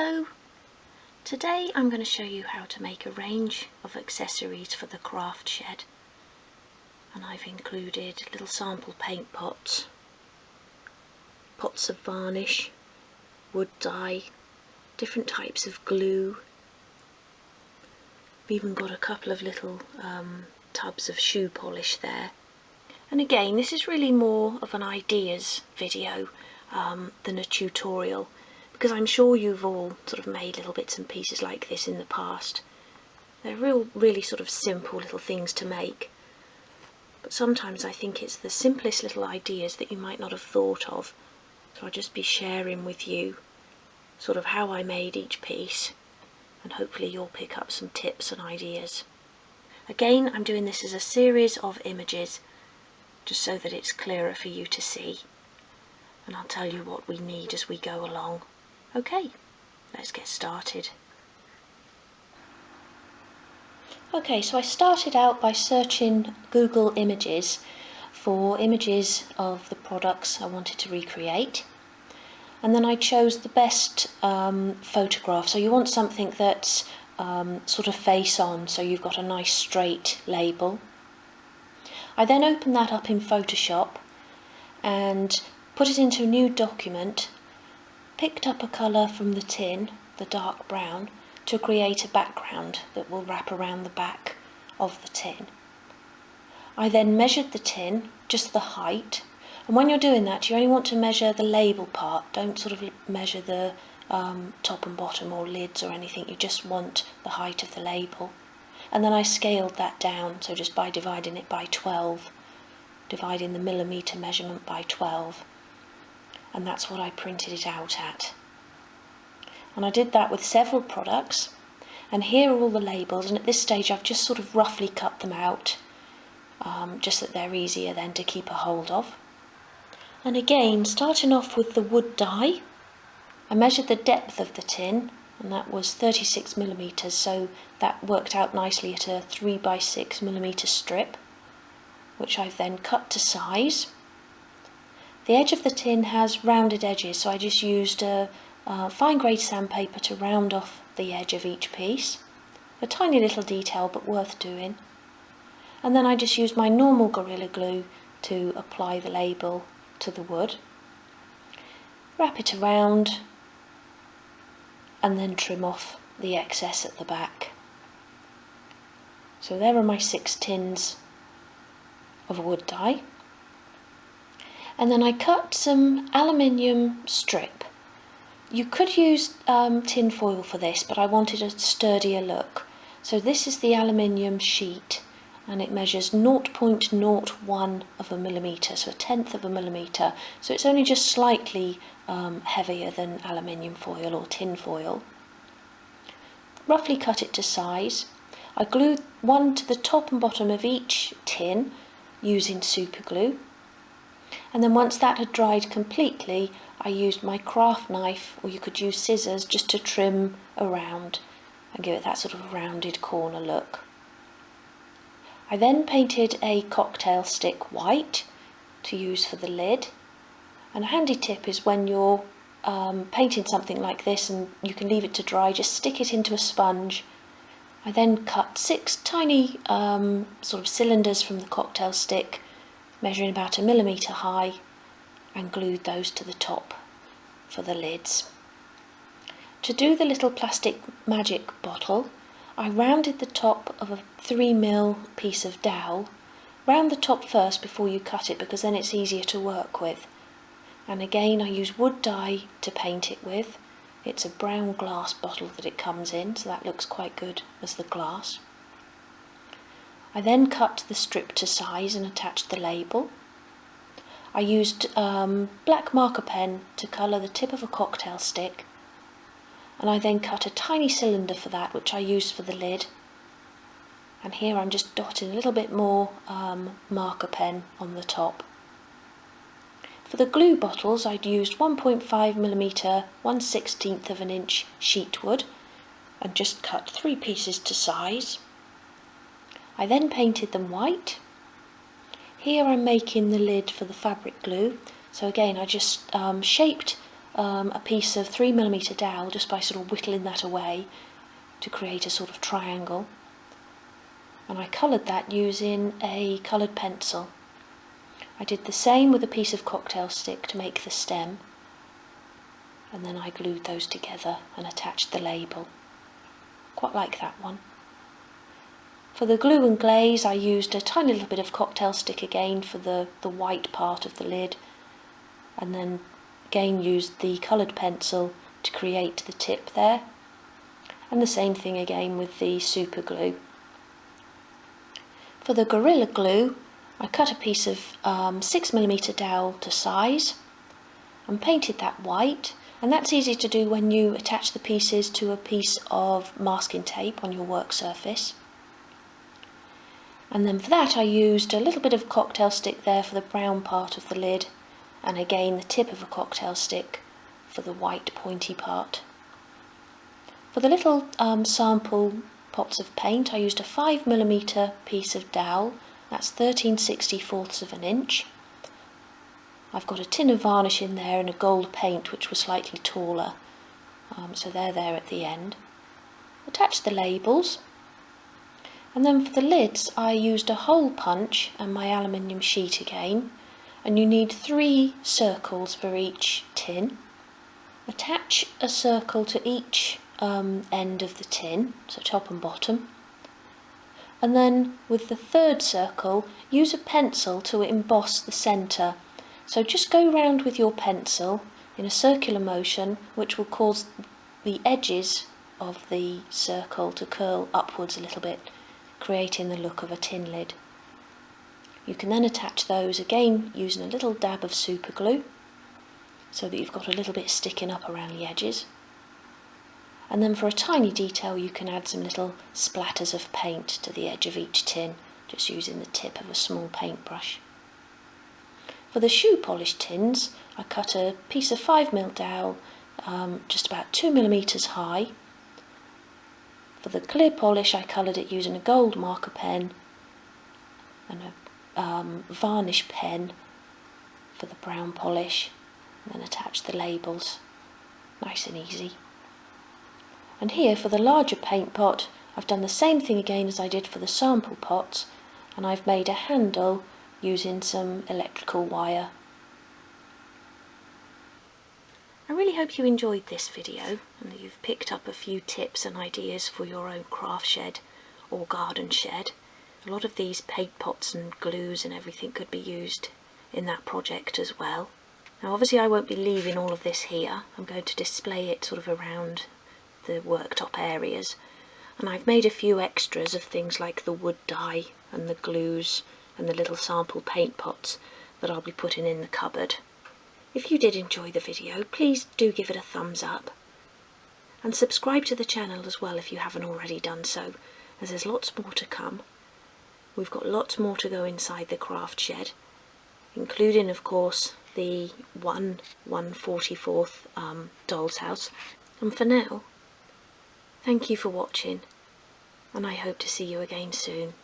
Hello! Today I'm going to show you how to make a range of accessories for the craft shed, and I've included little sample paint pots, pots of varnish, wood dye, different types of glue. I've even got a couple of little tubs of shoe polish there. And again, this is really more of an ideas video than a tutorial, because I'm sure you've all sort of made little bits and pieces like this in the past. They're really sort of simple little things to make, but sometimes I think it's the simplest little ideas that you might not have thought of. So I'll just be sharing with you sort of how I made each piece, and hopefully you'll pick up some tips and ideas. Again, I'm doing this as a series of images, just so that it's clearer for you to see, and I'll tell you what we need as we go along. Okay, let's get started. Okay, so I started out by searching Google Images for images of the products I wanted to recreate, and then I chose the best photograph. So you want something that's sort of face on, so you've got a nice straight label. I then opened that up in Photoshop and put it into a new document, picked up a colour from the tin, the dark brown, to create a background that will wrap around the back of the tin. I then measured the tin, just the height, and when you're doing that you only want to measure the label part, don't sort of measure the top and bottom or lids or anything, you just want the height of the label. And then I scaled that down, so just by dividing it by 12, dividing the millimetre measurement by 12, and that's what I printed it out at. And I did that with several products, and here are all the labels, and at this stage I've just sort of roughly cut them out, just that they're easier then to keep a hold of. And again, starting off with the wood dye, I measured the depth of the tin, and that was 36 millimetres, so that worked out nicely at a 3 by 6 millimetre strip, which I've then cut to size. The edge of the tin has rounded edges, so I just used a fine grade sandpaper to round off the edge of each piece. A tiny little detail, but worth doing. And then I just used my normal Gorilla Glue to apply the label to the wood. Wrap it around and then trim off the excess at the back. So there are my 6 tins of wood dye. And then I cut some aluminium strip. You could use tin foil for this, but I wanted a sturdier look. So this is the aluminium sheet, and it measures 0.01 of a millimetre, so a tenth of a millimetre. So it's only just slightly heavier than aluminium foil or tin foil. Roughly cut it to size. I glued one to the top and bottom of each tin using super glue. And then once that had dried completely, I used my craft knife, or you could use scissors, just to trim around and give it that sort of rounded corner look. I then painted a cocktail stick white to use for the lid. And a handy tip is when you're painting something like this and you can leave it to dry, just stick it into a sponge. I then cut 6 tiny sort of cylinders from the cocktail stick, measuring about 1 millimetre high, and glued those to the top for the lids. To do the little plastic magic bottle, I rounded the top of a 3mm piece of dowel. Round the top first before you cut it, because then it's easier to work with. And again, I use wood dye to paint it with. It's a brown glass bottle that it comes in, so that looks quite good as the glass. I then cut the strip to size and attached the label. I used black marker pen to colour the tip of a cocktail stick, and I then cut a tiny cylinder for that, which I used for the lid. And here I'm just dotting a little bit more marker pen on the top. For the glue bottles, I'd used 1.5mm 1/16 of an inch sheet wood and just cut 3 pieces to size. I then painted them white. Here I'm making the lid for the fabric glue, so again I just shaped a piece of 3mm dowel just by sort of whittling that away to create a sort of triangle, and I coloured that using a coloured pencil. I did the same with a piece of cocktail stick to make the stem, and then I glued those together and attached the label. Quite like that one. For the glue and glaze I used a tiny little bit of cocktail stick again for the white part of the lid, and then again used the coloured pencil to create the tip there, and the same thing again with the super glue. For the Gorilla Glue I cut a piece of 6mm dowel to size and painted that white, and that's easy to do when you attach the pieces to a piece of masking tape on your work surface. And then for that I used a little bit of cocktail stick there for the brown part of the lid, and again the tip of a cocktail stick for the white pointy part. For the little sample pots of paint I used a 5mm piece of dowel, that's 13/64 of an inch. I've got a tin of varnish in there and a gold paint which was slightly taller, so they're there at the end. Attach the labels, and then for the lids I used a hole punch and my aluminium sheet again, and you need 3 circles for each tin. Attach a circle to each end of the tin, so top and bottom, and then with the third circle use a pencil to emboss the centre. So just go round with your pencil in a circular motion, which will cause the edges of the circle to curl upwards a little bit, creating the look of a tin lid. You can then attach those again using a little dab of super glue, so that you've got a little bit sticking up around the edges. And then for a tiny detail you can add some little splatters of paint to the edge of each tin, just using the tip of a small paintbrush. For the shoe polish tins I cut a piece of 5mm dowel just about 2mm high. For the clear polish I coloured it using a gold marker pen and a varnish pen for the brown polish, and then attach the labels. Nice and easy. And here for the larger paint pot I've done the same thing again as I did for the sample pots, and I've made a handle using some electrical wire. I really hope you enjoyed this video and that you've picked up a few tips and ideas for your own craft shed or garden shed. A lot of these paint pots and glues and everything could be used in that project as well. Now obviously I won't be leaving all of this here, I'm going to display it sort of around the worktop areas, and I've made a few extras of things like the wood dye and the glues and the little sample paint pots that I'll be putting in the cupboard. If you did enjoy the video, please do give it a thumbs up, and subscribe to the channel as well if you haven't already done so, as there's lots more to come. We've got lots more to go inside the craft shed, including of course the 1/144th doll's house. And for now, thank you for watching, and I hope to see you again soon.